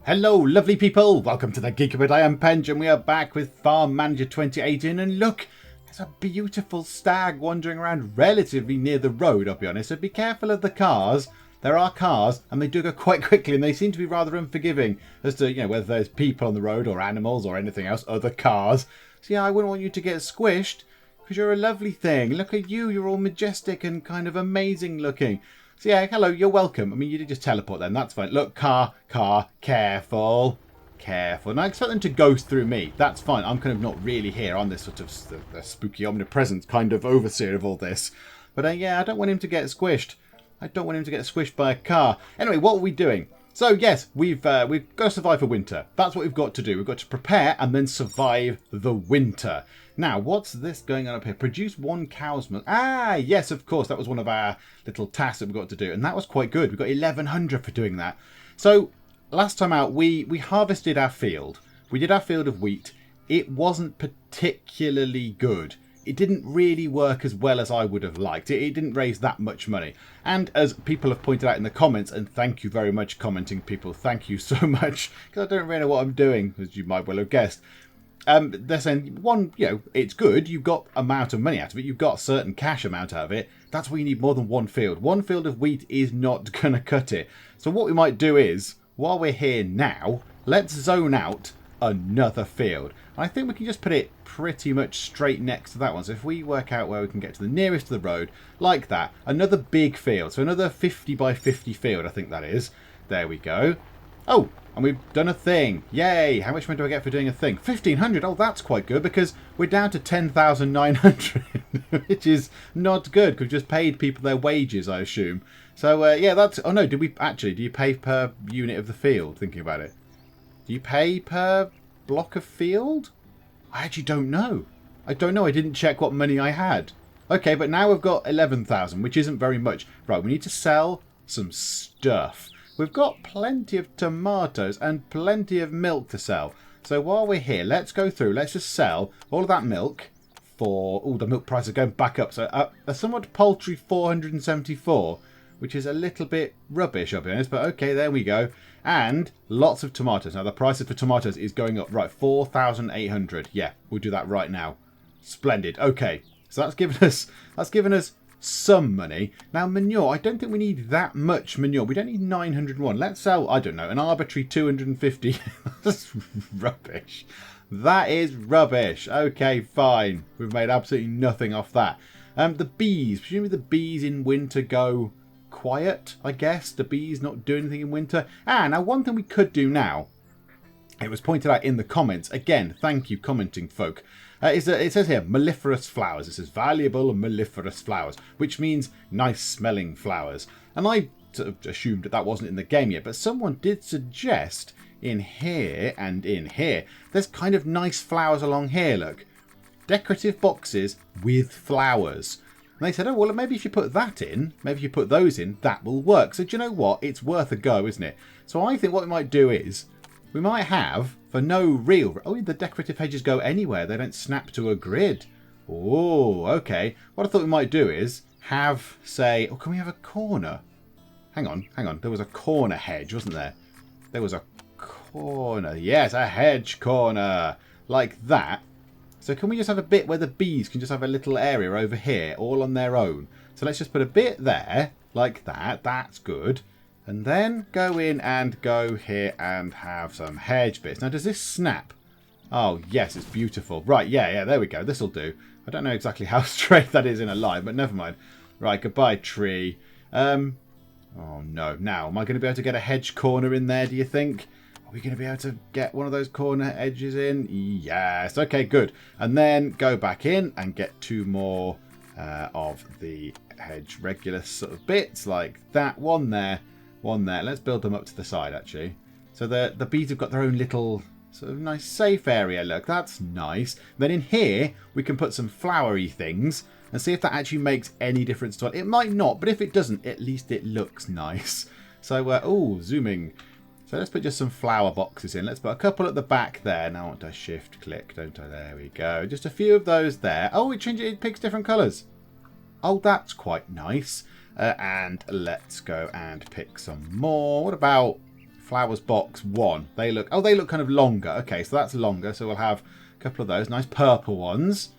Hello lovely people, welcome to the Geek. I am Penge and we are back with Farm Manager 2018 and look, there's a beautiful stag wandering around relatively near the road, I'll be honest, so be careful of the cars. There are cars and they do go quite quickly and they seem to be rather unforgiving as to, whether there's people on the road or animals or anything else, other cars. So yeah, I wouldn't want you to get squished because you're a lovely thing. Look at you, you're all majestic and kind of amazing looking. So yeah, hello, you're welcome. I mean, you did just teleport then, that's fine. Look, car, careful. Careful. And I expect them to go through me. That's fine. I'm kind of not really here. I'm this sort of spooky, omnipresent kind of overseer of all this. But yeah, I don't want him to get squished. I don't want him to get squished by a car. Anyway, what are we doing? So yes, we've got to survive for winter. That's what we've got to do. We've got to prepare and then survive the winter. Now, what's this going on up here? Produce 1 cow's milk. Ah, yes, of course. That was one of our little tasks that we got to do. And that was quite good. We got 1100 for doing that. So last time out, we harvested our field. We did our field of wheat. It wasn't particularly good. It didn't really work as well as I would have liked. It didn't raise that much money. And as people have pointed out in the comments, and thank you very much commenting people, thank you so much, because I don't really know what I'm doing, as you might well have guessed. They're saying, one, it's good, you've got amount of money out of it, you've got a certain cash amount out of it, that's why you need more than one field. One field of wheat is not going to cut it. So what we might do is, while we're here now, let's zone out another field. I think we can just put it pretty much straight next to that one. So if we work out where we can get to the nearest to the road, like that, another big field. So another 50 by 50 field, I think that is. There we go. Oh, and we've done a thing. Yay! How much money do I get for doing a thing? 1,500. Oh, that's quite good because we're down to 10,900, which is not good because we've just paid people their wages, I assume. So yeah, that's. Oh no, do you pay per unit of the field? Thinking about it, do you pay per block of field? I actually don't know. I don't know. I didn't check what money I had. Okay, but now we've got 11,000, which isn't very much. Right, we need to sell some stuff. We've got plenty of tomatoes and plenty of milk to sell. So while we're here, let's go through. Let's just sell all of that milk for... Oh, the milk price is going back up. So a somewhat paltry 474, which is a little bit rubbish, I'll be honest. But okay, there we go. And lots of tomatoes. Now, the price for tomatoes is going up. Right, 4,800. Yeah, we'll do that right now. Splendid. Okay, so that's given us some money. Now, manure. I don't think we need that much manure. We don't need 901. Let's sell, I don't know, an arbitrary 250. That's rubbish. That is rubbish. Okay, fine. We've made absolutely nothing off that. The bees. Presumably the bees in winter go quiet, I guess. The bees not do anything in winter. Now one thing we could do now, it was pointed out in the comments, again, thank you commenting folk, it says here, mellifluous flowers. It says valuable and mellifluous flowers, which means nice smelling flowers. And I sort of assumed that wasn't in the game yet, but someone did suggest in here and in here, there's kind of nice flowers along here, look. Decorative boxes with flowers. And they said, oh, well, maybe if you put that in, maybe if you put those in, that will work. So do you know what? It's worth a go, isn't it? So I think what we might do is, we might have, for no real... Oh, the decorative hedges go anywhere. They don't snap to a grid. Oh, okay. What I thought we might do is have, say... Oh, can we have a corner? Hang on. There was a corner hedge, wasn't there? There was a corner. Yes, a hedge corner. Like that. So can we just have a bit where the bees can just have a little area over here, all on their own? So let's just put a bit there, like that. That's good. And then go in and go here and have some hedge bits. Now, does this snap? Oh, yes, it's beautiful. Right, yeah, there we go. This'll do. I don't know exactly how straight that is in a line, but never mind. Right, goodbye, tree. Oh, no. Now, am I going to be able to get a hedge corner in there, do you think? Are we going to be able to get one of those corner edges in? Yes. Okay, good. And then go back in and get 2 more of the hedge regular sort of bits like that. One there. Let's build them up to the side, actually. So the bees have got their own little sort of nice safe area. Look, that's nice. Then in here, we can put some flowery things and see if that actually makes any difference to it. It might not, but if it doesn't, at least it looks nice. So, zooming. So let's put just some flower boxes in. Let's put a couple at the back there. Now I want to shift click, don't I? There we go. Just a few of those there. Oh, it picks different colours. Oh, that's quite nice. And let's go and pick some more. What about Flowers box 1. They look kind of longer. Okay, so that's longer. So we'll have a couple of those. Nice purple ones.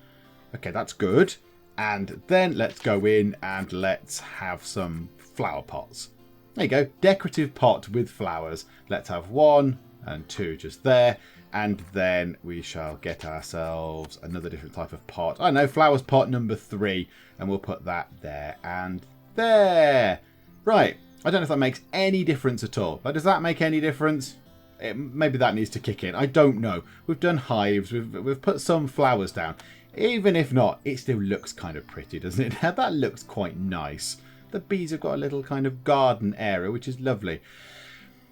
Okay, that's good. And then let's go in and let's have some flower pots. There you go. Decorative pot with flowers. Let's have 1 and 2 just there. And then we shall get ourselves another different type of pot. I know, flowers pot number 3. And we'll put that there and there. Right. I don't know if that makes any difference at all. But does that make any difference? Maybe that needs to kick in. I don't know. We've done hives. We've put some flowers down. Even if not, it still looks kind of pretty, doesn't it? That looks quite nice. The bees have got a little kind of garden area, which is lovely.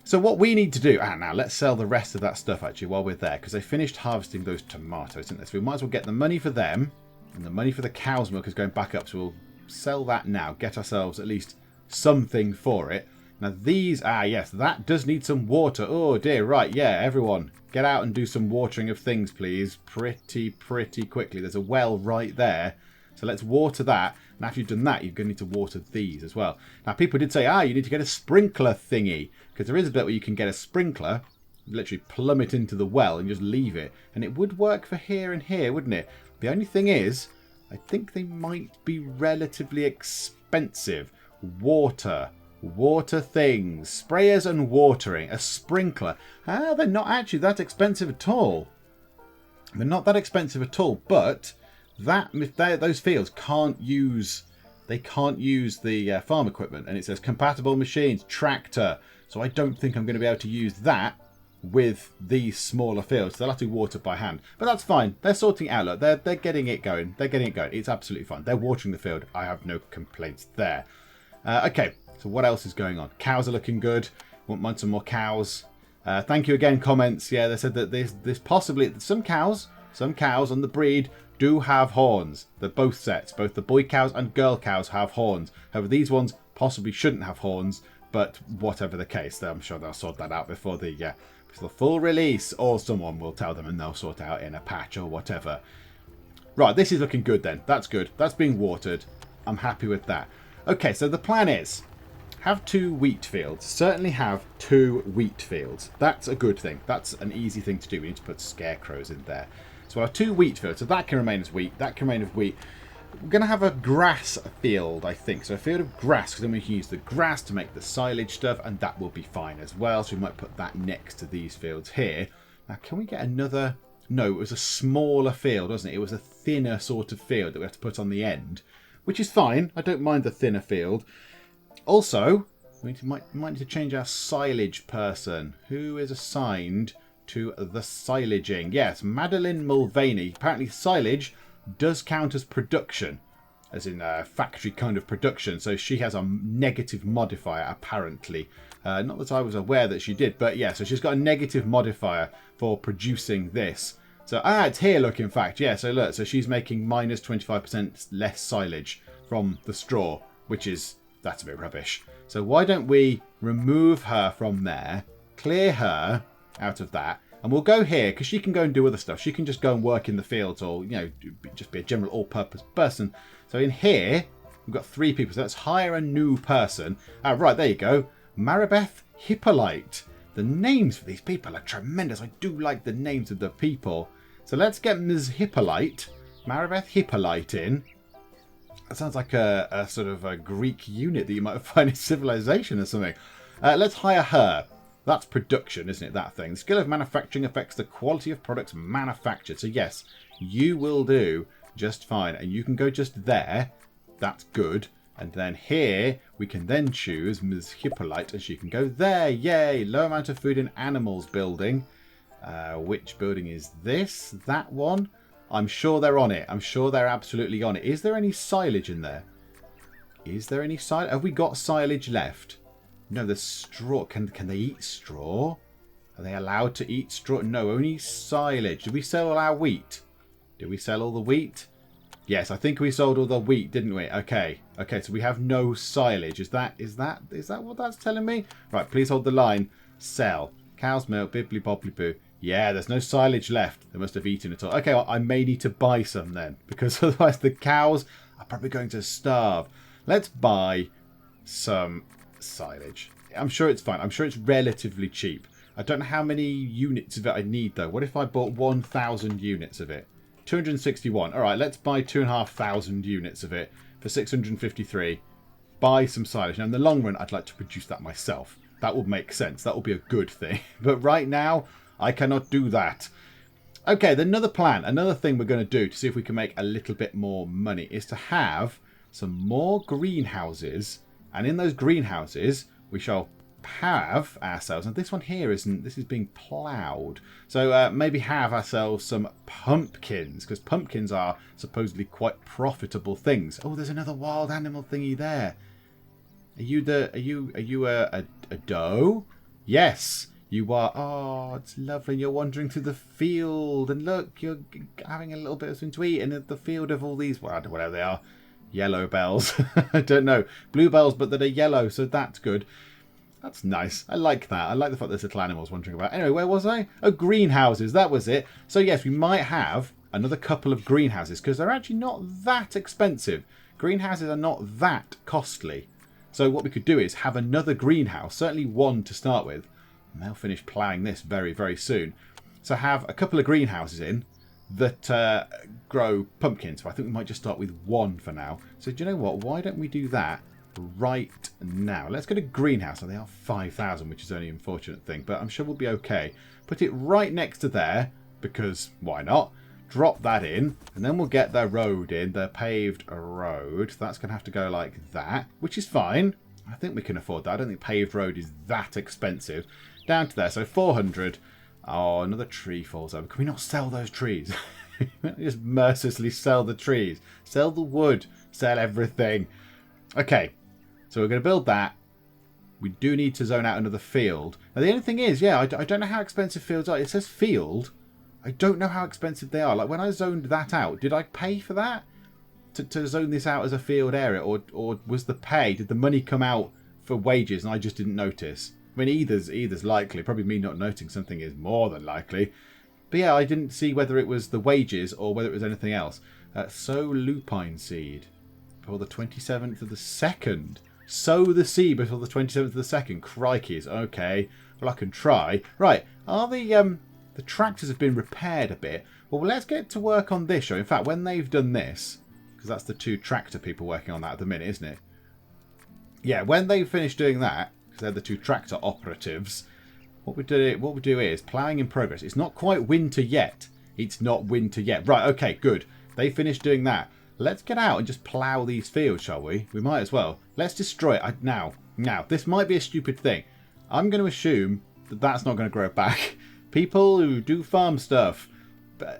So what we need to do... now let's sell the rest of that stuff, actually, while we're there. Because they finished harvesting those tomatoes, didn't they? So we might as well get the money for them. And the money for the cow's milk is going back up. So we'll sell that now. Get ourselves at least something for it. Now these... yes, that does need some water. Oh, dear. Right, yeah, everyone. Get out and do some watering of things, please. Pretty quickly. There's a well right there. So let's water that. And after you've done that, you're going to need to water these as well. Now, people did say, you need to get a sprinkler thingy. Because there is a bit where you can get a sprinkler, literally plumb it into the well and just leave it. And it would work for here and here, wouldn't it? The only thing is, I think they might be relatively expensive. Water things, sprayers and watering, a sprinkler. They're not actually that expensive at all. They're not that expensive at all, but those fields can't use the farm equipment, and it says compatible machines, tractor. So I don't think I'm going to be able to use that with these smaller fields. They'll have to be watered by hand, but that's fine. They're sorting it out. Look, they're getting it going. It's absolutely fine. They're watering the field. I have no complaints there. Okay. So what else is going on? Cows are looking good. Won't mind some more cows. Thank you again, comments. Yeah, they said that this possibly... Some cows on the breed do have horns. They're both sets. Both the boy cows and girl cows have horns. However, these ones possibly shouldn't have horns. But whatever the case, I'm sure they'll sort that out before the full release. Or someone will tell them and they'll sort it out in a patch or whatever. Right, this is looking good then. That's good. That's being watered. I'm happy with that. Okay, so the plan is... have 2 wheat fields. Certainly have 2 wheat fields. That's a good thing. That's an easy thing to do. We need to put scarecrows in there. So we'll have 2 wheat fields. So that can remain as wheat. That can remain as wheat. We're going to have a grass field, I think. So a field of grass, because then we can use the grass to make the silage stuff, and that will be fine as well. So we might put that next to these fields here. Now, can we get another... No, it was a smaller field, wasn't it? It was a thinner sort of field that we have to put on the end, which is fine. I don't mind the thinner field. Also, we might need to change our silage person. Who is assigned to the silaging? Yes, Madeline Mulvaney. Apparently silage does count as production, as in factory kind of production. So she has a negative modifier, apparently. Not that I was aware that she did, but yeah, so she's got a negative modifier for producing this. So, it's here, look, in fact. Yeah, so look, so she's making minus 25% less silage from the straw, which is... that's a bit rubbish. So why don't we remove her from there, clear her out of that, and we'll go here, because she can go and do other stuff. She can just go and work in the fields or, just be a general all-purpose person. So in here, we've got 3 people. So let's hire a new person. Right, there you go. Maribeth Hippolyte. The names for these people are tremendous. I do like the names of the people. So let's get Ms. Hippolyte, Maribeth Hippolyte in. That sounds like a sort of a Greek unit that you might find in Civilization or something. Let's hire her. That's production, isn't it, that thing? The skill of manufacturing affects the quality of products manufactured. So yes, you will do just fine. And you can go just there. That's good. And then here, we can then choose Ms. Hippolyte, and she can go there. Yay! Low amount of food in animals building. Which building is this? That one? I'm sure they're on it. I'm sure they're absolutely on it. Is there any silage in there? Is there any silage? Have we got silage left? No, there's straw. Can they eat straw? Are they allowed to eat straw? No, only silage. Did we sell all our wheat? Did we sell all the wheat? Yes, I think we sold all the wheat, didn't we? Okay. Okay, so we have no silage. Is that what that's telling me? Right, please hold the line. Sell. Cow's milk, bibbly bobbly boo. Yeah, there's no silage left. They must have eaten it all. Okay, well, I may need to buy some then, because otherwise the cows are probably going to starve. Let's buy some silage. I'm sure it's fine. I'm sure it's relatively cheap. I don't know how many units of it I need, though. What if I bought 1,000 units of it? 261. All right, let's buy 2,500 units of it for 653. Buy some silage. Now, in the long run, I'd like to produce that myself. That would make sense. That would be a good thing. But right now, I cannot do that. Okay, then another plan, another thing we're going to do to see if we can make a little bit more money is to have some more greenhouses. And in those greenhouses, we shall have ourselves, and this one here isn't, this is being ploughed. So maybe have ourselves some pumpkins, because pumpkins are supposedly quite profitable things. Oh, there's another wild animal thingy there. Are you a doe? Yes, you are. Oh, it's lovely. You're wandering through the field, and look, you're having a little bit of something to eat in the field of all these, whatever they are, yellow bells. I don't know, bluebells, but that are yellow, so that's good. That's nice. I like that. I like the fact there's little animals wandering about. Anyway, where was I? Oh, greenhouses. That was it. So yes, we might have another couple of greenhouses because they're actually not that expensive. Greenhouses are not that costly. So what we could do is have another greenhouse, certainly one to start with. And they'll finish ploughing this very, very soon. So have a couple of greenhouses in that grow pumpkins. So I think we might just start with one for now. So do you know what? Why don't we do that right now? Let's go to greenhouse. So they are 5,000, which is only an unfortunate thing, but I'm sure we'll be okay. Put it right next to there because why not? Drop that in, and then we'll get their road in, their paved road. That's going to have to go like that, which is fine. I think we can afford that. I don't think paved road is that expensive. Down to there, so 400. Oh, another tree falls over. Can we not sell those trees? Just mercilessly sell the trees. Sell the wood. Sell everything. Okay, so we're going to build that. We do need to zone out another field. Now, the only thing is, yeah, I don't know how expensive fields are. It says field. I don't know how expensive they are. Like, when I zoned that out, did I pay for that? To zone this out as a field area? Or was the pay, did the money come out for wages and I just didn't notice? I mean, either's likely. Probably me not noticing something is more than likely. But yeah, I didn't see whether it was the wages or whether it was anything else. Sow lupine seed before the 27th of the 2nd. Sow the seed before the 27th of the 2nd. Crikeys. Okay. Well, I can try. Right. Are the tractors have been repaired a bit? Well, let's get to work on this show. In fact, when they've done this, because that's the 2 tractor people working on that at the minute, isn't it? Yeah, when they finish doing that, because they're the 2 tractor operatives, what we do is ploughing in progress. It's not quite winter yet. It's not winter yet. Right, okay, good. They finished doing that. Let's get out and just plough these fields, shall we? We might as well. Let's destroy it. Now, this might be a stupid thing. I'm going to assume that that's not going to grow back. People who do farm stuff,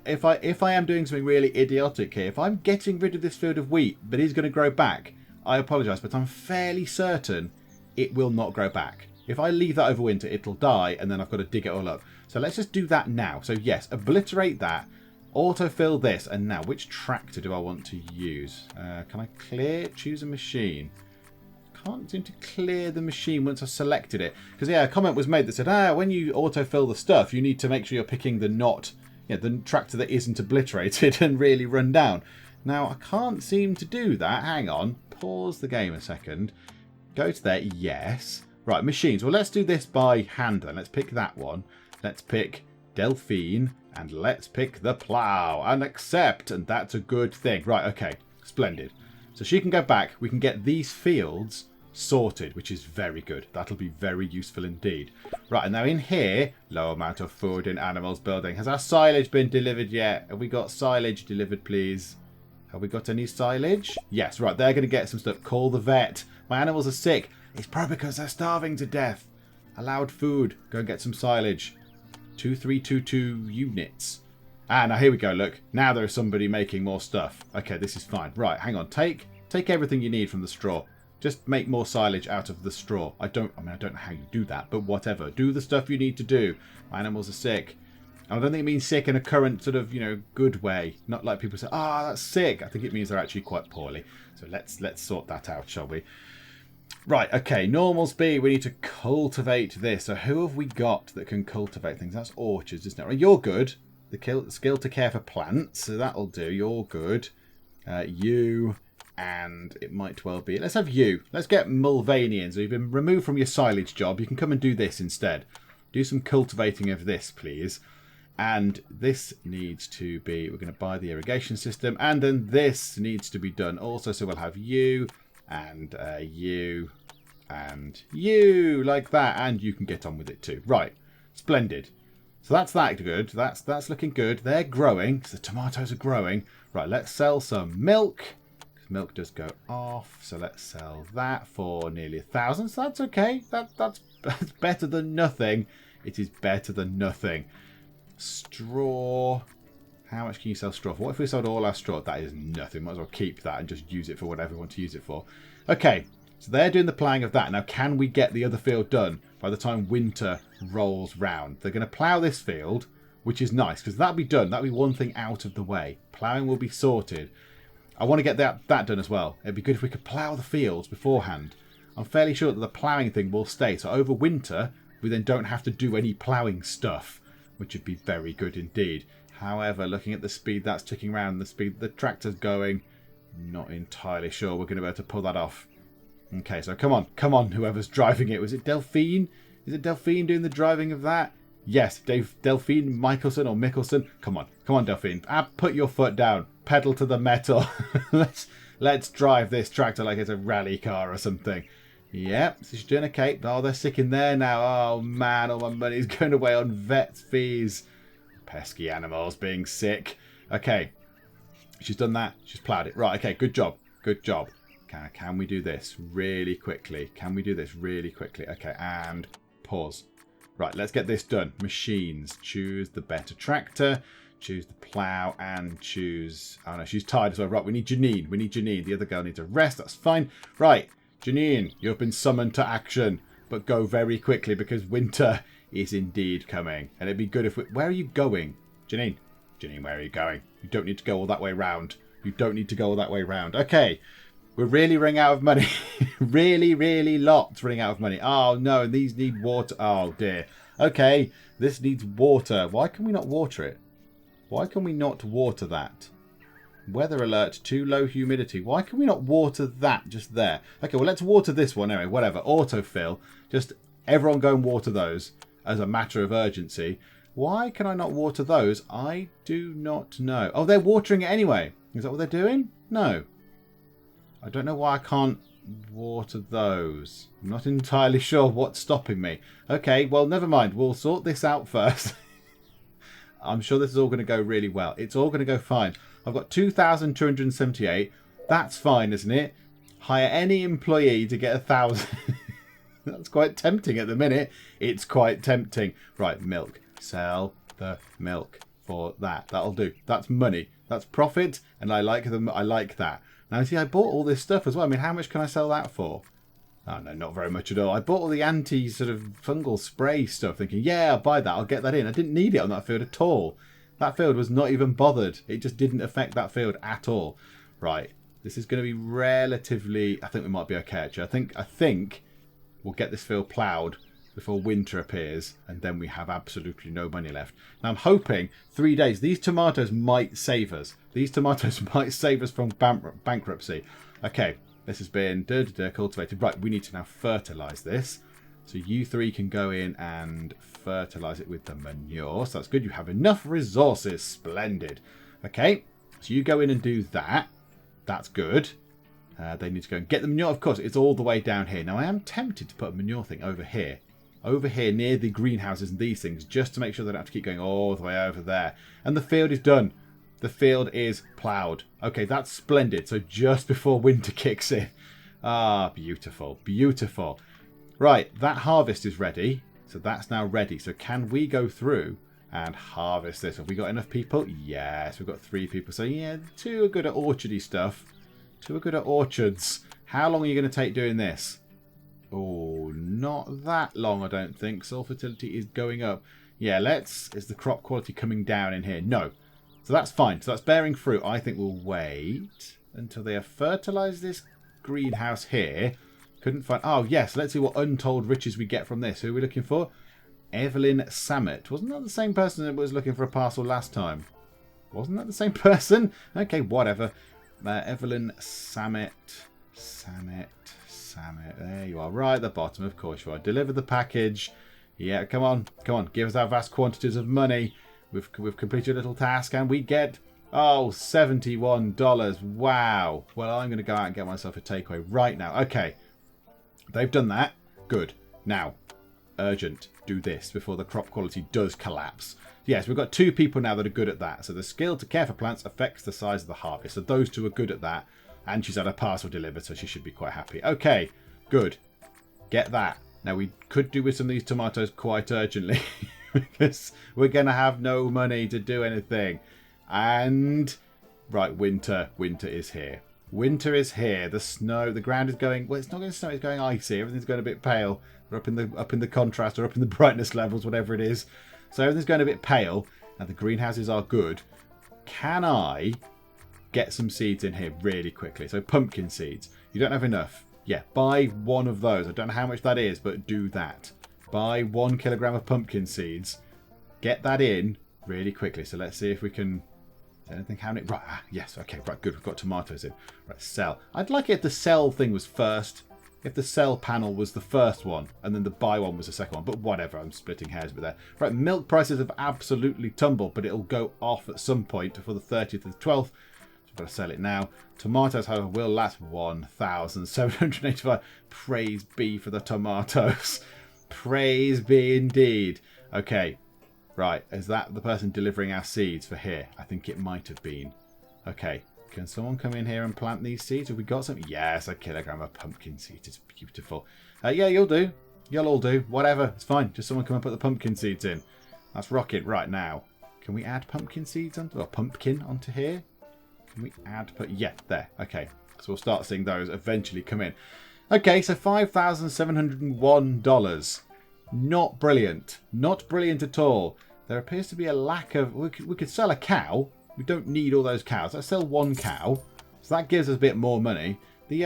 if I am doing something really idiotic here, if I'm getting rid of this field of wheat that is going to grow back, I apologise, but I'm fairly certain it will not grow back. If I leave that over winter, it'll die, and then I've got to dig it all up. So let's just do that now. So yes, obliterate that, autofill this, and now which tractor do I want to use? Can I clear? Choose a machine. Can't seem to clear the machine once I've selected it. Because yeah, a comment was made that said, when you autofill the stuff, you need to make sure you're picking the tractor that isn't obliterated and really run down. Now, I can't seem to do that. Hang on. Pause the game a second. Go to there. Yes. Right, machines. Well, let's do this by hand then. Let's pick that one. Let's pick Delphine. And let's pick the plough. And accept. And that's a good thing. Right, okay. Splendid. So she can go back. We can get these fields sorted, which is very good. That'll be very useful indeed. Right, and now in here, low amount of food in animals building. Has our silage been delivered yet? Have we got silage delivered, please? Have we got any silage? Yes, right, they're going to get some stuff. Call the vet. My animals are sick. It's probably because they're starving to death. Allowed food. Go and get some silage. 2322 units. Ah, now here we go, look. Now there's somebody making more stuff. Okay, this is fine. Right, hang on. Take everything you need from the straw. Just make more silage out of the straw. I don't know how you do that, but whatever. Do the stuff you need to do. My animals are sick. And I don't think it means sick in a current sort of, good way. Not like people say, that's sick. I think it means they're actually quite poorly. So let's sort that out, shall we? Right, okay. Normal speed. We need to cultivate this. So who have we got that can cultivate things? That's orchards, isn't it? Right, you're good. The skill to care for plants. So that'll do. You're good. You And it might well be. Let's have you. Let's get Mulvanians. You've been removed from your silage job. You can come and do this instead. Do some cultivating of this, please. And this needs to be... We're going to buy the irrigation system. And then this needs to be done also. So we'll have you and you and you like that. And you can get on with it too. Right. Splendid. So that's that good. That's looking good. They're growing. So the tomatoes are growing. Right. Let's sell some milk. Milk does go off, so let's sell that for nearly 1,000. So that's okay. That's better than nothing. It is better than nothing. Straw. How much can you sell straw for? What if we sold all our straw? That is nothing. Might as well keep that and just use it for whatever we want to use it for. Okay, so they're doing the ploughing of that. Now, can we get the other field done by the time winter rolls round? They're going to plough this field, which is nice because that'll be done. That'll be one thing out of the way. Ploughing will be sorted. I want to get that done as well. It'd be good if we could plough the fields beforehand. I'm fairly sure that the ploughing thing will stay. So over winter, we then don't have to do any ploughing stuff, which would be very good indeed. However, looking at the speed that's ticking around, the speed the tractor's going, not entirely sure we're going to be able to pull that off. Okay, so come on, whoever's driving it. Was it Delphine? Is it Delphine doing the driving of that? Yes, Delphine Michelson or Mickelson. Come on, Delphine. Put your foot down. Pedal to the metal. let's drive this tractor like it's a rally car or something. Yep, so she's doing okay. Oh, they're sick in there now. Oh man, all my money's going away on vet fees. Pesky animals being sick. Okay, she's done that. She's ploughed it. Right, okay, good job. Good job. Can we do this really quickly? Can we do this really quickly? Okay, and pause. Right, let's get this done. Machines. Choose the better tractor. Choose the plough and choose... Oh no, she's tired as well. Right, we need Janine. We need Janine. The other girl needs a rest. That's fine. Right, Janine, you've been summoned to action. But go very quickly because winter is indeed coming. And it'd be good if we... Where are you going? Janine. Janine, where are you going? You don't need to go all that way round. You don't need to go all that way round. Okay. We're really running out of money. really lots running out of money. Oh no, and these need water. Oh dear. Okay, this needs water. Why can we not water it? Why can we not water that? Weather alert, too low humidity. Why can we not water that just there? Okay, well, let's water this one anyway. Whatever. Autofill. Just everyone go and water those as a matter of urgency. Why can I not water those? I do not know. Oh, they're watering it anyway. Is that what they're doing? No. I don't know why I can't water those. I'm not entirely sure what's stopping me. Okay, well, never mind. We'll sort this out first. I'm sure this is all going to go really well. It's all going to go fine. I've got 2,278. That's fine, isn't it? Hire any employee to get 1,000. That's quite tempting at the minute. It's quite tempting. Right, milk. Sell the milk for that. That'll do. That's money. That's profit, and I like them. I like that. Now, see, I bought all this stuff as well. I mean, how much can I sell that for? Oh, no, not very much at all. I bought all the sort of fungal spray stuff thinking, yeah, I'll buy that. I'll get that in. I didn't need it on that field at all. That field was not even bothered. It just didn't affect that field at all. Right. This is going to be relatively... I think we might be okay, actually. I think we'll get this field ploughed before winter appears, and then we have absolutely no money left. Now, I'm hoping 3 days. These tomatoes might save us. These tomatoes might save us from bankruptcy. Okay. This has been cultivated. Right, we need to now fertilise this. So you three can go in and fertilise it with the manure. So that's good. You have enough resources. Splendid. Okay, so you go in and do that. That's good. They need to go and get the manure. Of course, it's all the way down here. Now, I am tempted to put a manure thing over here. Over here near the greenhouses and these things. Just to make sure they don't have to keep going all the way over there. And the field is done. The field is ploughed. Okay, that's splendid. So just before winter kicks in. Ah, beautiful. Beautiful. Right, that harvest is ready. So that's now ready. So can we go through and harvest this? Have we got enough people? Yes, we've got 3 people. So yeah, 2 are good at orchardy stuff. 2 are good at orchards. How long are you going to take doing this? Oh, not that long, I don't think. Soil fertility is going up. Yeah, is the crop quality coming down in here? No. So that's fine. So that's bearing fruit. I think we'll wait until they have fertilised this greenhouse here. Couldn't find... Oh, yes. Let's see what untold riches we get from this. Who are we looking for? Evelyn Samet. Wasn't that the same person that was looking for a parcel last time? Wasn't that the same person? Okay, whatever. Evelyn Samet. There you are, right at the bottom. Of course you are. Deliver the package. Yeah, come on. Give us our vast quantities of money. We've completed a little task and we get, oh, $71. Wow. Well, I'm going to go out and get myself a takeaway right now. Okay. They've done that. Good. Now, urgent. Do this before the crop quality does collapse. Yes, we've got 2 people now that are good at that. So the skill to care for plants affects the size of the harvest. So those 2 are good at that. And she's had a parcel delivered, so she should be quite happy. Okay, good. Get that. Now, we could do with some of these tomatoes quite urgently. Because we're going to have no money to do anything. And, right, winter. Winter is here. Winter is here. The snow, the ground is going, well, it's not going to snow, it's going icy. Everything's going a bit pale. We're up in the contrast or up in the brightness levels, whatever it is. So everything's going a bit pale. And the greenhouses are good. Can I get some seeds in here really quickly? So pumpkin seeds. You don't have enough. Yeah, buy 1 of those. I don't know how much that is, but do that. Buy 1 kilogram of pumpkin seeds. Get that in really quickly. So let's see if we can... Anything happening? Right, yes, okay, right, good. We've got tomatoes in. Right, sell. I'd like it if the sell thing was first. If the sell panel was the first one, and then the buy one was the second one. But whatever, I'm splitting hairs with that. Right, milk prices have absolutely tumbled, but it'll go off at some point for the 30th of the 12th. I've got to sell it now. Tomatoes, however, will last 1,785. Praise be for the tomatoes. Praise be indeed. Okay, right. Is that the person delivering our seeds for here? I think it might have been. Okay, can someone come in here and plant these seeds? Have we got some? Yes, a kilogram of pumpkin seeds. It's beautiful. Yeah, you'll do. You'll all do. Whatever. It's fine. Just someone come and put the pumpkin seeds in. That's rocket right now. Can we add pumpkin seeds onto, or pumpkin onto here? Can we add, yeah, there. Okay, so we'll start seeing those eventually come in. Okay, so $5,701. Not brilliant. Not brilliant at all. There appears to be a lack of... We could sell a cow. We don't need all those cows. Let's sell 1 cow. So that gives us a bit more money. The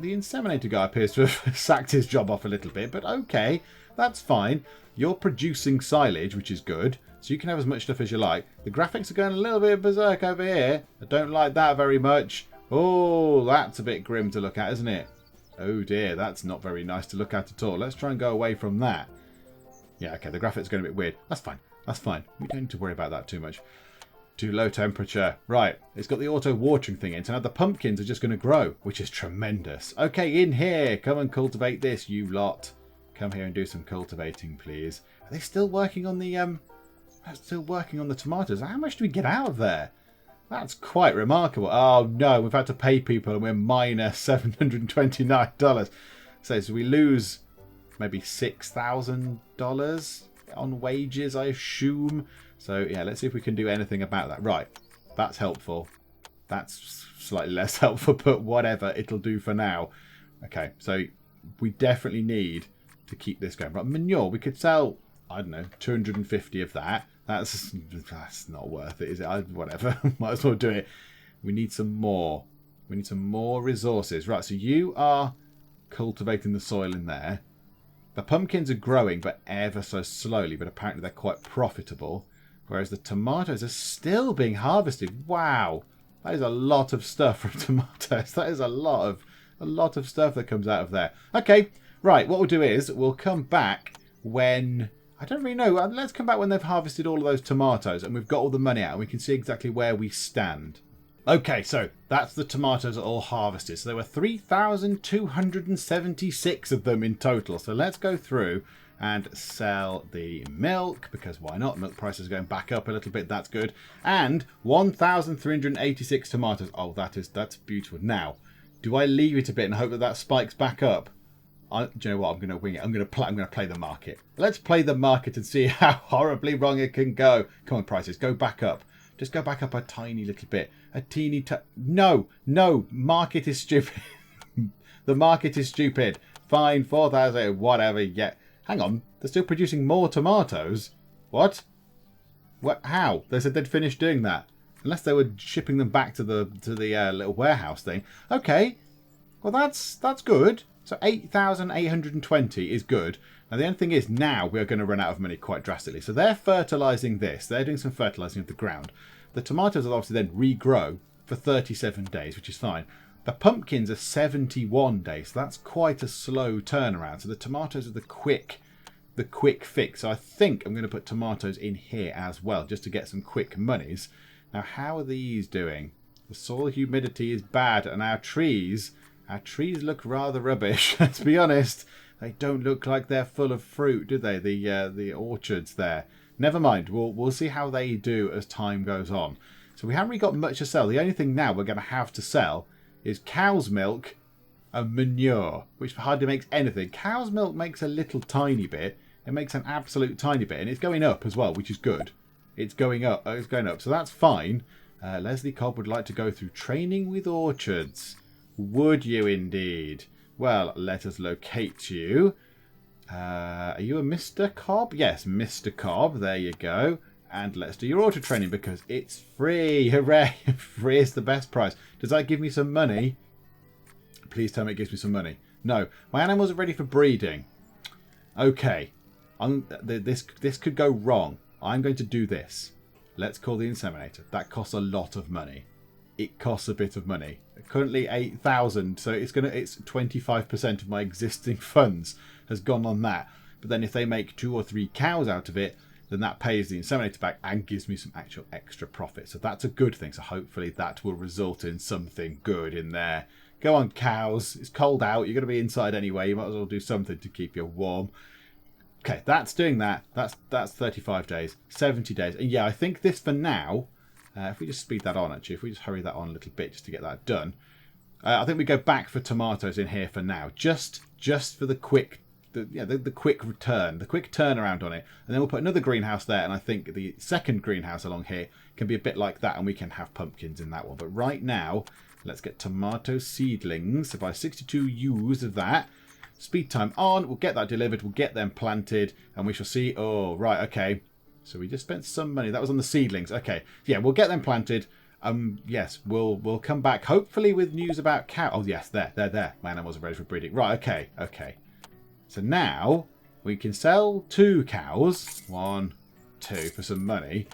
inseminator guy appears to have sacked his job off a little bit, but okay, that's fine. You're producing silage, which is good. So you can have as much stuff as you like. The graphics are going a little bit berserk over here. I don't like that very much. Oh, that's a bit grim to look at, isn't it? Oh dear, that's not very nice to look at all. Let's try and go away from that. Yeah, okay, the graphics are going a bit weird. That's fine. That's fine. We don't need to worry about that too much. Too low temperature. Right, it's got the auto watering thing in. So now the pumpkins are just going to grow, which is tremendous. Okay, in here. Come and cultivate this, you lot. Come here and do some cultivating, please. Are they still working on the... Still working on the tomatoes. How much do we get out of there? That's quite remarkable. Oh no, we've had to pay people and we're minus $729. So we lose maybe $6,000 on wages, I assume. So yeah, let's see if we can do anything about that. Right, that's helpful. That's slightly less helpful, but whatever, it'll do for now. Okay, so we definitely need to keep this going. Right, manure, we could sell, I don't know, 250 of that. That's not worth it, is it? Whatever. Might as well do it. We need some more. We need some more resources. Right, so you are cultivating the soil in there. The pumpkins are growing, but ever so slowly. But apparently they're quite profitable. Whereas the tomatoes are still being harvested. Wow. That is a lot of stuff from tomatoes. That is a lot of stuff that comes out of there. Okay, right. What we'll do is we'll come back when... I don't really know. Let's come back when they've harvested all of those tomatoes and we've got all the money out and we can see exactly where we stand. Okay, so that's the tomatoes all harvested. So there were 3,276 of them in total. So let's go through and sell the milk, because why not? Milk prices are going back up a little bit. That's good. And 1,386 tomatoes. Oh, that's beautiful. Now, do I leave it a bit and hope that that spikes back up? Do you know what? I'm going to wing it. I'm going to play the market. Let's play the market and see how horribly wrong it can go. Come on, prices. Go back up. Just go back up a tiny little bit. A teeny... No. Market is stupid. The market is stupid. Fine. 4,000. Whatever. Yeah. Hang on. They're still producing more tomatoes. What? How? They said they'd finished doing that. Unless they were shipping them back to the little warehouse thing. Okay. Well, that's good. So 8,820 is good. Now the only thing is now we're going to run out of money quite drastically. So they're fertilising this. They're doing some fertilising of the ground. The tomatoes will obviously then regrow for 37 days, which is fine. The pumpkins are 71 days, so that's quite a slow turnaround. So the tomatoes are the quick fix. So I think I'm going to put tomatoes in here as well, just to get some quick monies. Now, how are these doing? The soil humidity is bad, and our trees look rather rubbish. Let's be honest. They don't look like they're full of fruit, do they? The orchards there. Never mind. We'll see how they do as time goes on. So we haven't really got much to sell. The only thing now we're going to have to sell is cow's milk and manure, which hardly makes anything. Cow's milk makes a little tiny bit. It makes an absolute tiny bit, and it's going up as well, which is good. It's going up. It's going up, so that's fine. Leslie Cobb would like to go through training with orchards. Would you indeed? Well, let us locate you. Are you a Mr. Cobb? Yes, Mr. Cobb. There you go. And let's do your orchard training because it's free. Hooray! Free is the best price. Does that give me some money? Please tell me it gives me some money. No, my animals are ready for breeding. Okay, this could go wrong. I'm going to do this. Let's call the inseminator. That costs a lot of money. It costs a bit of money. Currently 8,000, so it's 25% of my existing funds has gone on that. But then if they make 2 or 3 cows out of it, then that pays the inseminator back and gives me some actual extra profit. So that's a good thing. So hopefully that will result in something good in there. Go on, cows. It's cold out. You're going to be inside anyway. You might as well do something to keep you warm. Okay, that's doing that. That's 35 days, 70 days. And yeah, I think this for now, if we just speed that on, actually, if we just hurry that on a little bit just to get that done. I think we go back for tomatoes in here for now, just for the quick, the quick return, the quick turnaround on it. And then we'll put another greenhouse there, and I think the second greenhouse along here can be a bit like that, and we can have pumpkins in that one. But right now, let's get tomato seedlings. So buy 62 U's of that. Speed time on. We'll get that delivered. We'll get them planted, and we shall see. Oh, right, okay. So we just spent some money. That was on the seedlings. Okay, yeah, we'll get them planted. Yes, we'll come back hopefully with news about cow. Oh yes, there. My animals are ready for breeding. Right, okay. So now we can sell 2 cows, 1, 2 for some money,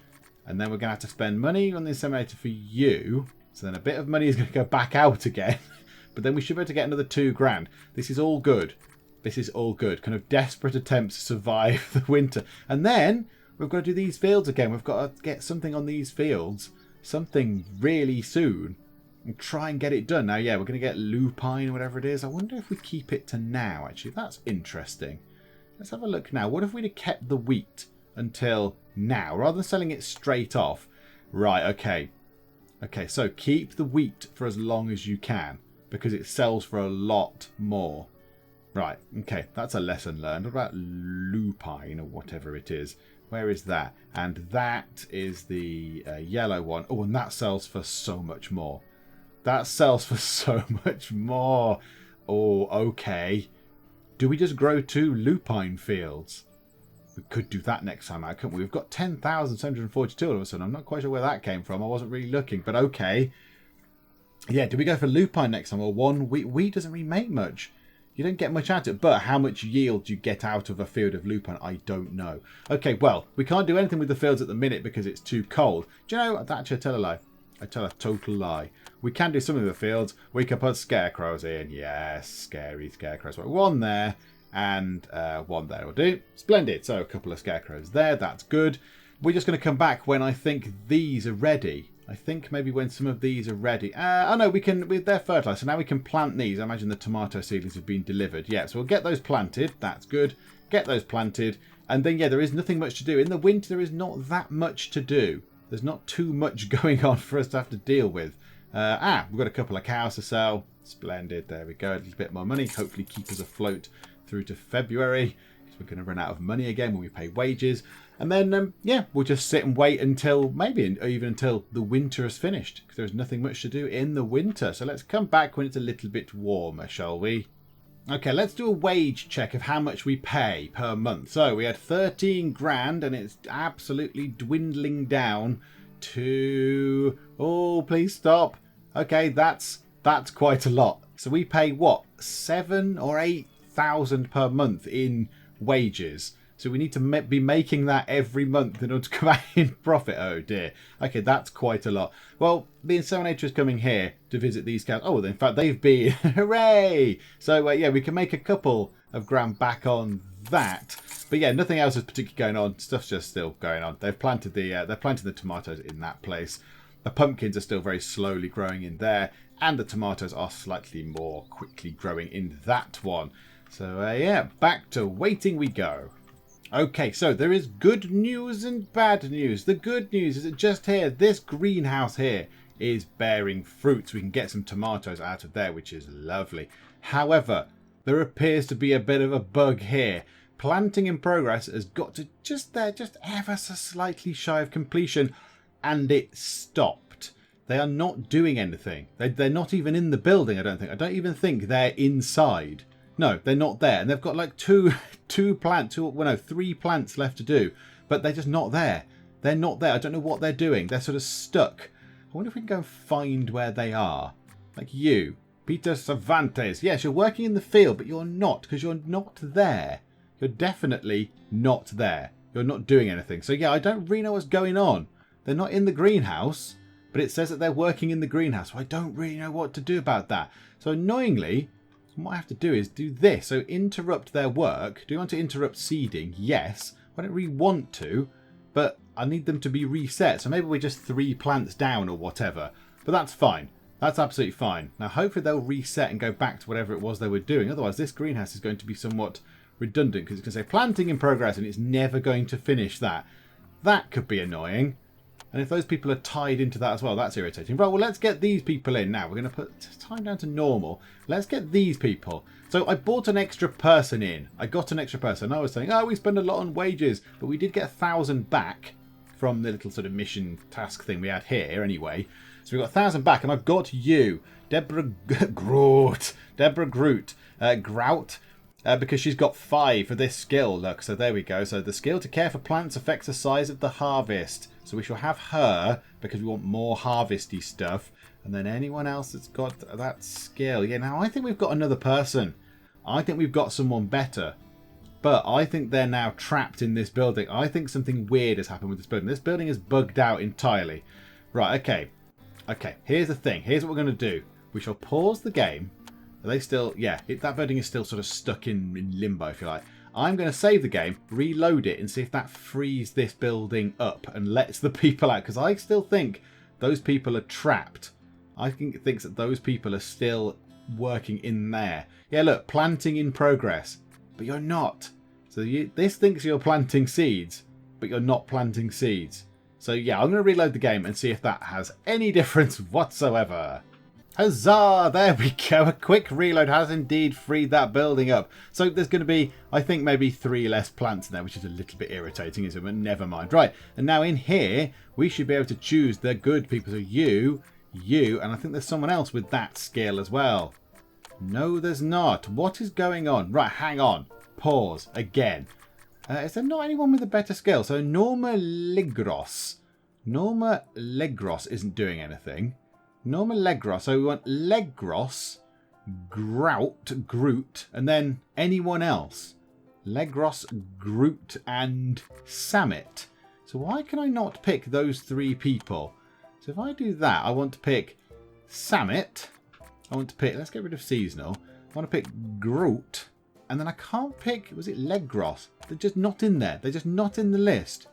and then we're gonna have to spend money on the inseminator for you. So then a bit of money is gonna go back out again, but then we should be able to get another 2 grand. This is all good. This is all good. Kind of desperate attempts to survive the winter, and then we've got to do these fields again. We've got to get something on these fields. Something really soon and try and get it done. Now, yeah, we're going to get lupine or whatever it is. I wonder if we keep it to now, actually. That's interesting. Let's have a look now. What if we'd have kept the wheat until now rather than selling it straight off? Right, okay. Okay, so keep the wheat for as long as you can because it sells for a lot more. Right, okay, that's a lesson learned. What about lupine or whatever it is? Where is that? And that is the yellow one. Oh, and that sells for so much more. That sells for so much more. Oh, okay. Do we just grow 2 lupine fields? We could do that next time out, couldn't we? We've got 10,742 all of a sudden. I'm not quite sure where that came from. I wasn't really looking, but okay. Yeah, do we go for lupine next time or 1 wheat? Wheat doesn't really make much. You don't get much out of it, but how much yield you get out of a field of lupine, I don't know. Okay, well, we can't do anything with the fields at the minute because it's too cold. Do you know, actually, I tell a lie. I tell a total lie. We can do something with the fields. We can put scarecrows in. Yes, scary scarecrows. Right, 1 there and 1 there will do. Splendid. So a couple of scarecrows there. That's good. We're just going to come back when I think these are ready. I think maybe when some of these are ready. Oh no, they're fertilised, so now we can plant these. I imagine the tomato seedlings have been delivered. Yeah, so we'll get those planted. That's good. Get those planted. And then, yeah, there is nothing much to do. In the winter, there is not that much to do. There's not too much going on for us to have to deal with. We've got a couple of cows to sell. Splendid. There we go. A little bit more money. Hopefully keep us afloat through to February. Because we're going to run out of money again when we pay wages. And then, yeah, we'll just sit and wait until, maybe even until the winter is finished. Because there's nothing much to do in the winter. So let's come back when it's a little bit warmer, shall we? Okay, let's do a wage check of how much we pay per month. So we had 13 grand and it's absolutely dwindling down to... Oh, please stop. Okay, that's quite a lot. So we pay, what, 7,000 or 8,000 per month in wages. So we need to be making that every month in order to come out in profit. Oh dear. Okay, that's quite a lot. Well, the Inseminator is coming here to visit these cows. Oh, in fact, they've been. Hooray! So yeah, we can make a couple of grand back on that. But yeah, nothing else is particularly going on. Stuff's just still going on. They've planted the tomatoes in that place. The pumpkins are still very slowly growing in there, and the tomatoes are slightly more quickly growing in that one. So yeah, back to waiting we go. Okay, so there is good news and bad news. The good news is that just here, this greenhouse here is bearing fruit. So we can get some tomatoes out of there, which is lovely. However, there appears to be a bit of a bug here. Planting in progress has got to just ever so slightly shy of completion, and it stopped. They are not doing anything. They're not even in the building, I don't think. I don't even think they're inside. No, they're not there. And they've got like three plants left to do. But they're just not there. They're not there. I don't know what they're doing. They're sort of stuck. I wonder if we can go and find where they are. Like you, Peter Cervantes. Yes, you're working in the field, but you're not, because you're not there. You're definitely not there. You're not doing anything. So yeah, I don't really know what's going on. They're not in the greenhouse, but it says that they're working in the greenhouse. So I don't really know what to do about that. So annoyingly, what I have to do is do this. So interrupt their work. Do you want to interrupt seeding? Yes. I don't really want to, but I need them to be reset. So maybe we're just 3 plants down or whatever. But that's fine. That's absolutely fine. Now hopefully they'll reset and go back to whatever it was they were doing. Otherwise this greenhouse is going to be somewhat redundant, because it's going to say planting in progress and it's never going to finish that. That could be annoying. And if those people are tied into that as well, that's irritating. Right, well, let's get these people in now. We're going to put time down to normal. Let's get these people. So I bought an extra person in. I got an extra person. I was saying, oh, we spend a lot on wages. But we did get 1,000 back from the little sort of mission task thing we had here anyway. So we got 1,000 back. And I've got you, Deborah Groot. Grout. Because she's got 5 for this skill. Look, so there we go. So the skill to care for plants affects the size of the harvest. So we shall have her because we want more harvesty stuff. And then anyone else that's got that skill. Yeah, now I think we've got another person. I think we've got someone better. But I think they're now trapped in this building. I think something weird has happened with this building. This building is bugged out entirely. Right, okay. Okay, here's the thing. Here's what we're going to do. We shall pause the game. Are they still... Yeah, that building is still sort of stuck in limbo, if you like. I'm going to save the game, reload it, and see if that frees this building up and lets the people out. Because I still think those people are trapped. I think it thinks that those people are still working in there. Yeah, look, planting in progress. But you're not. So this thinks you're planting seeds, but you're not planting seeds. So yeah, I'm going to reload the game and see if that has any difference whatsoever. Huzzah! There we go. A quick reload has indeed freed that building up. So there's going to be, I think, maybe 3 less plants in there, which is a little bit irritating, isn't it? But never mind. Right, and now in here, we should be able to choose the good people. So you, and I think there's someone else with that skill as well. No, there's not. What is going on? Right, hang on. Pause. Again. Is there not anyone with a better skill? So Norma Legros. Norma Legros isn't doing anything. Norma Legros. So we want Legros, Groot, and then anyone else. Legros, Groot, and Samet. So why can I not pick those 3 people? So if I do that, I want to pick Samet. I want to pick, let's get rid of seasonal. I want to pick Groot. And then I can't pick, was it Legros? They're just not in there. They're just not in the list.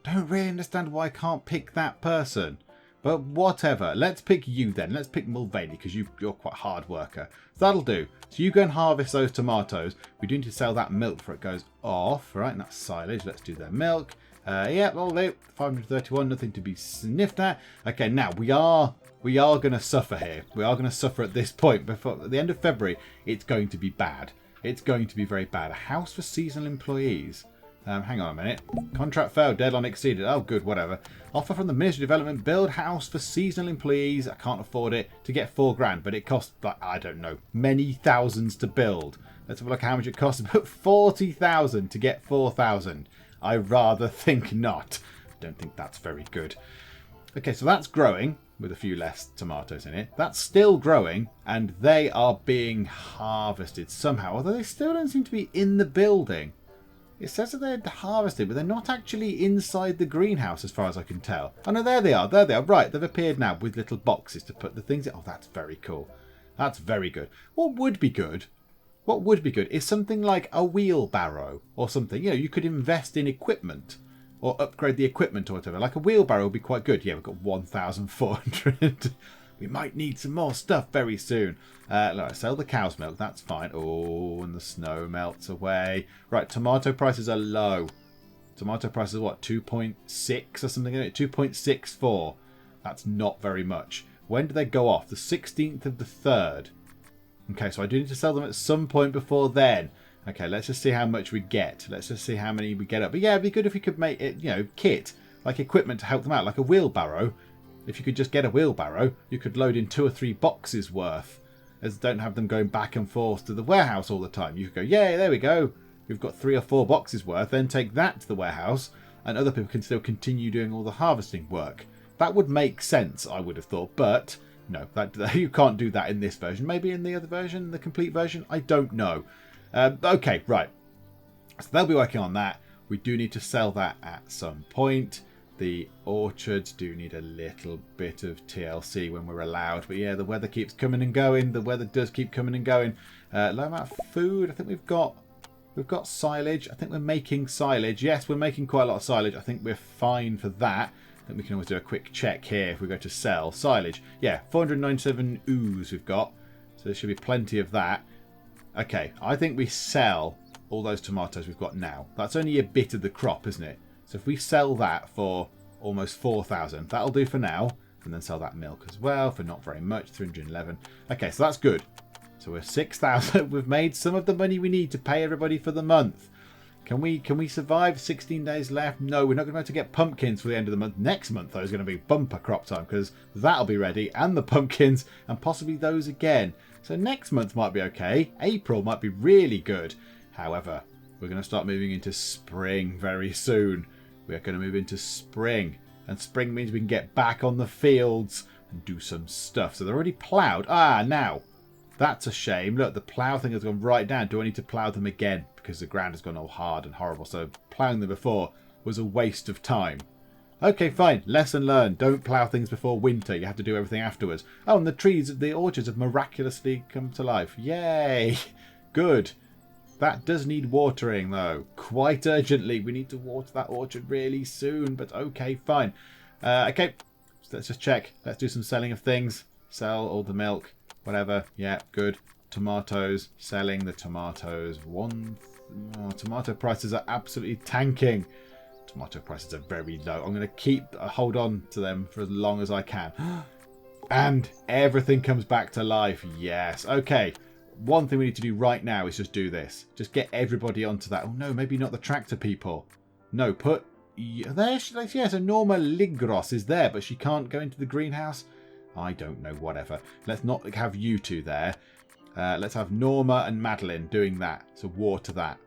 Don't really understand why I can't pick that person. But whatever. Let's pick you then. Let's pick Mulvaney because you're quite a hard worker. So that'll do. So you go and harvest those tomatoes. We do need to sell that milk before it goes off. Right, and that's silage. Let's do their milk. Yeah, well, 531. Nothing to be sniffed at. Okay, now we are going to suffer here. We are going to suffer at this point. Before at the end of February, it's going to be bad. It's going to be very bad. A house for seasonal employees. Hang on a minute. Contract failed. Deadline exceeded. Oh, good. Whatever. Offer from the Ministry of Development. Build house for seasonal employees. I can't afford it to get $4 grand, but it costs, like, I don't know, many thousands to build. Let's have a look at how much it costs. About 40,000 to get 4,000. I rather think not. Don't think that's very good. Okay, so that's growing with a few less tomatoes in it. That's still growing, and they are being harvested somehow. Although they still don't seem to be in the building. It says that they're harvested, but they're not actually inside the greenhouse as far as I can tell. Oh no, there they are. There they are. Right, they've appeared now with little boxes to put the things in. Oh, that's very cool. That's very good. What would be good? What would be good is something like a wheelbarrow or something. You know, you could invest in equipment or upgrade the equipment or whatever. Like a wheelbarrow would be quite good. Yeah, we've got 1,400. We might need some more stuff very soon. Look, sell the cow's milk. That's fine. Oh, and the snow melts away. Right, tomato prices are low. Tomato prices are what? 2.6 or something? 2.64. That's not very much. When do they go off? The 16th of the 3rd. Okay, so I do need to sell them at some point before then. Okay, let's just see how much we get. Let's just see how many we get up. But yeah, it'd be good if we could make it, you know, kit. Like equipment to help them out. Like a wheelbarrow. If you could just get a wheelbarrow, you could load in 2 or 3 boxes worth. As don't have them going back and forth to the warehouse all the time. You could go, yay, there we go. We've got 3 or 4 boxes worth. Then take that to the warehouse. And other people can still continue doing all the harvesting work. That would make sense, I would have thought. But no, you can't do that in this version. Maybe in the other version, the complete version. I don't know. Okay, right. So they'll be working on that. We do need to sell that at some point. The orchards do need a little bit of TLC when we're allowed. But yeah, the weather keeps coming and going. The weather does keep coming and going. Low amount of food. I think we've got silage. I think we're making silage. Yes, we're making quite a lot of silage. I think we're fine for that. I think we can always do a quick check here if we go to sell. Silage. Yeah, 497 ooze we've got. So there should be plenty of that. Okay, I think we sell all those tomatoes we've got now. That's only a bit of the crop, isn't it? So if we sell that for almost 4,000, that'll do for now. And then sell that milk as well for not very much, 311. Okay, so that's good. So we're 6,000. We've made some of the money we need to pay everybody for the month. Can we survive 16 days left? No, we're not going to be able to get pumpkins for the end of the month. Next month, though, is going to be bumper crop time because that'll be ready. And the pumpkins and possibly those again. So next month might be okay. April might be really good. However, we're going to start moving into spring very soon. We are going to move into spring. And spring means we can get back on the fields and do some stuff. So they're already ploughed. Ah, now. That's a shame. Look, the plough thing has gone right down. Do I need to plough them again? Because the ground has gone all hard and horrible. So ploughing them before was a waste of time. Okay, fine. Lesson learned. Don't plough things before winter. You have to do everything afterwards. Oh, and the trees, the orchards have miraculously come to life. Yay. Good. That does need watering, though. Quite urgently. We need to water that orchard really soon. But okay, fine. Okay, so let's just check. Let's do some selling of things. Sell all the milk. Whatever. Yeah, good. Tomatoes. Selling the tomatoes. Tomato prices are absolutely tanking. Tomato prices are very low. I'm going to hold on to them for as long as I can. And everything comes back to life. Yes. Okay. One thing we need to do right now is just do this. Just get everybody onto that. Oh, no, maybe not the tractor people. No, put... There, yeah, so Norma Ligros is there, but she can't go into the greenhouse. I don't know, whatever. Let's not have you two there. Let's have Norma and Madeline doing that. So water that.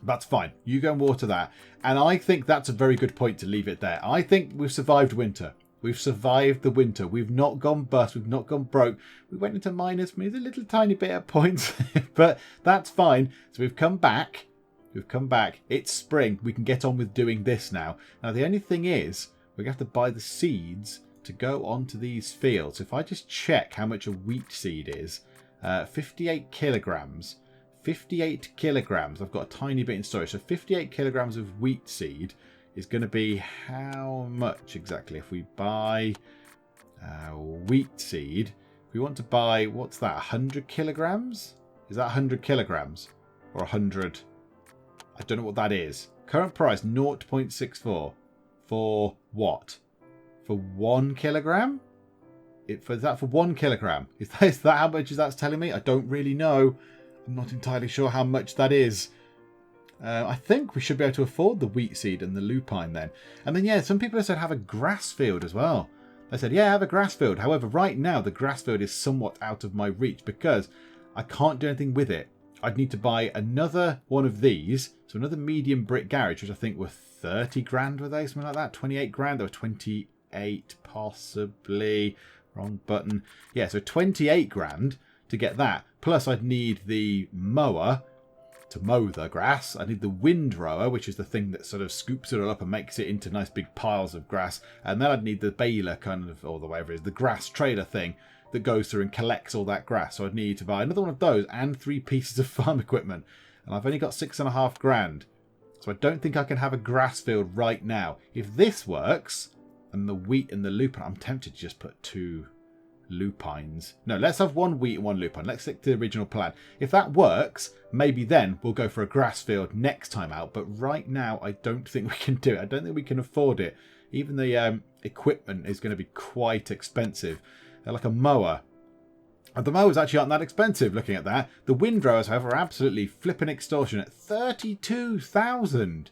That's fine. You go and water that. And I think that's a very good point to leave it there. I think we've survived winter. We've survived the winter. We've not gone bust. We've not gone broke. We went into minus maybe a little tiny bit of points. But that's fine. So we've come back. We've come back. It's spring. We can get on with doing this now. Now, the only thing is we're going to have to buy the seeds to go onto these fields. If I just check how much a wheat seed is, 58 kilograms. 58 kilograms. I've got a tiny bit in storage. So 58 kilograms of wheat seed is going to be how much exactly? If we buy wheat seed, if we want to buy, what's that, 100 kilograms? Is that 100 kilograms? Or 100? I don't know what that is. Current price, 0.64. For what? For 1 kilogram? Is that for 1 kilogram? Is that how much that's telling me? I don't really know. I'm not entirely sure how much that is. I think we should be able to afford the wheat seed and the lupine then. And then, yeah, some people have said have a grass field as well. They said, yeah, have a grass field. However, right now, the grass field is somewhat out of my reach because I can't do anything with it. I'd need to buy another one of these. So another medium brick garage, which I think were 30 grand, were they? Something like that. 28 grand or 28 possibly. Wrong button. Yeah, so 28 grand to get that. Plus I'd need the mower. to mow the grass. I need the windrower, which is the thing that sort of scoops it all up and makes it into nice big piles of grass. And then I'd need the baler kind of, or the whatever it is, the grass trailer thing that goes through and collects all that grass. So I'd need to buy another one of those and 3 pieces of farm equipment. And I've only got 6.5 grand. So I don't think I can have a grass field right now. If this works, and the wheat and the lupine, I'm tempted to just put 2 lupines. No, let's have 1 wheat and 1 lupine. Let's stick to the original plan. If that works, maybe then we'll go for a grass field next time out. But right now, I don't think we can do it. I don't think we can afford it. Even the equipment is going to be quite expensive. Like a mower. And the mowers actually aren't that expensive looking at that. The windrowers, however, are absolutely flipping extortionate. 32,000.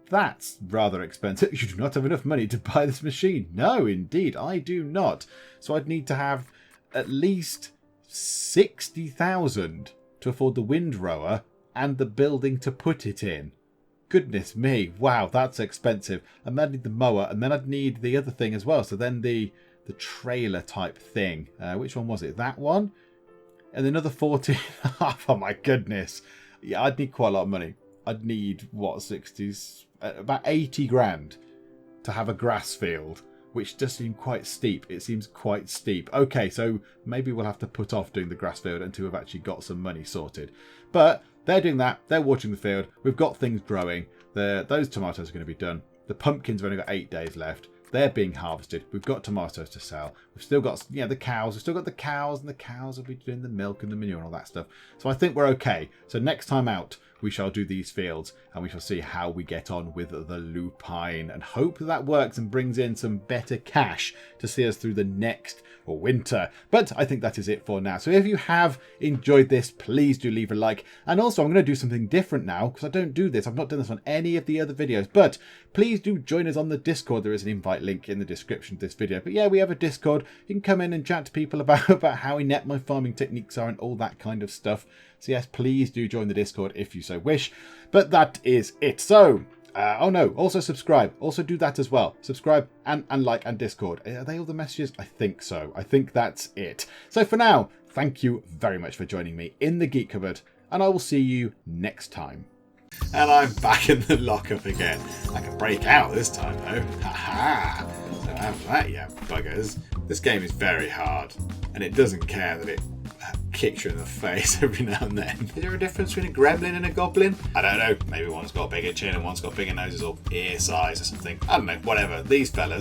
That's rather expensive. You do not have enough money to buy this machine. No, indeed, I do not. So I'd need to have at least 60,000 to afford the windrower and the building to put it in. Goodness me. Wow, that's expensive. And then I'd need the mower, and then I'd need the other thing as well. So then the trailer type thing. Which one was it? That one? And another 14. Oh my goodness. Yeah, I'd need quite a lot of money. I'd need, what, 60s? About 80 grand to have a grass field, which does seem quite steep. It seems quite steep. Okay, so maybe we'll have to put off doing the grass field until we've actually got some money sorted. But they're doing that. They're watering the field. We've got things growing. Those tomatoes are going to be done. The pumpkins have only got 8 days left. They're being harvested. We've got tomatoes to sell. We've still got, the cows. We've still got the cows, and the cows will be doing the milk and the manure and all that stuff. So I think we're okay. So next time out, we shall do these fields, and we shall see how we get on with the lupine, and hope that works and brings in some better cash to see us through the next winter. But I think that is it for now. So if you have enjoyed this, please do leave a like. And also, I'm going to do something different now, because I don't do this. I've not done this on any of the other videos. But please do join us on the Discord. There is an invite link in the description of this video. But yeah, we have a Discord. You can come in and chat to people about how inept my farming techniques are and all that kind of stuff. So yes, please do join the Discord if you so wish. But that is it. So, oh no, also subscribe. Also do that as well. Subscribe and like and Discord. Are they all the messages? I think so. I think that's it. So for now, thank you very much for joining me in the Geek Cupboard, and I will see you next time. And I'm back in the lockup again. I can break out this time though. Haha. So have that, yeah, buggers. This game is very hard, and it doesn't care that it kicks you in the face every now and then. Is there a difference between a gremlin and a goblin? I don't know. Maybe one's got a bigger chin and one's got bigger noses or ear size or something. I don't know. Whatever. These fellas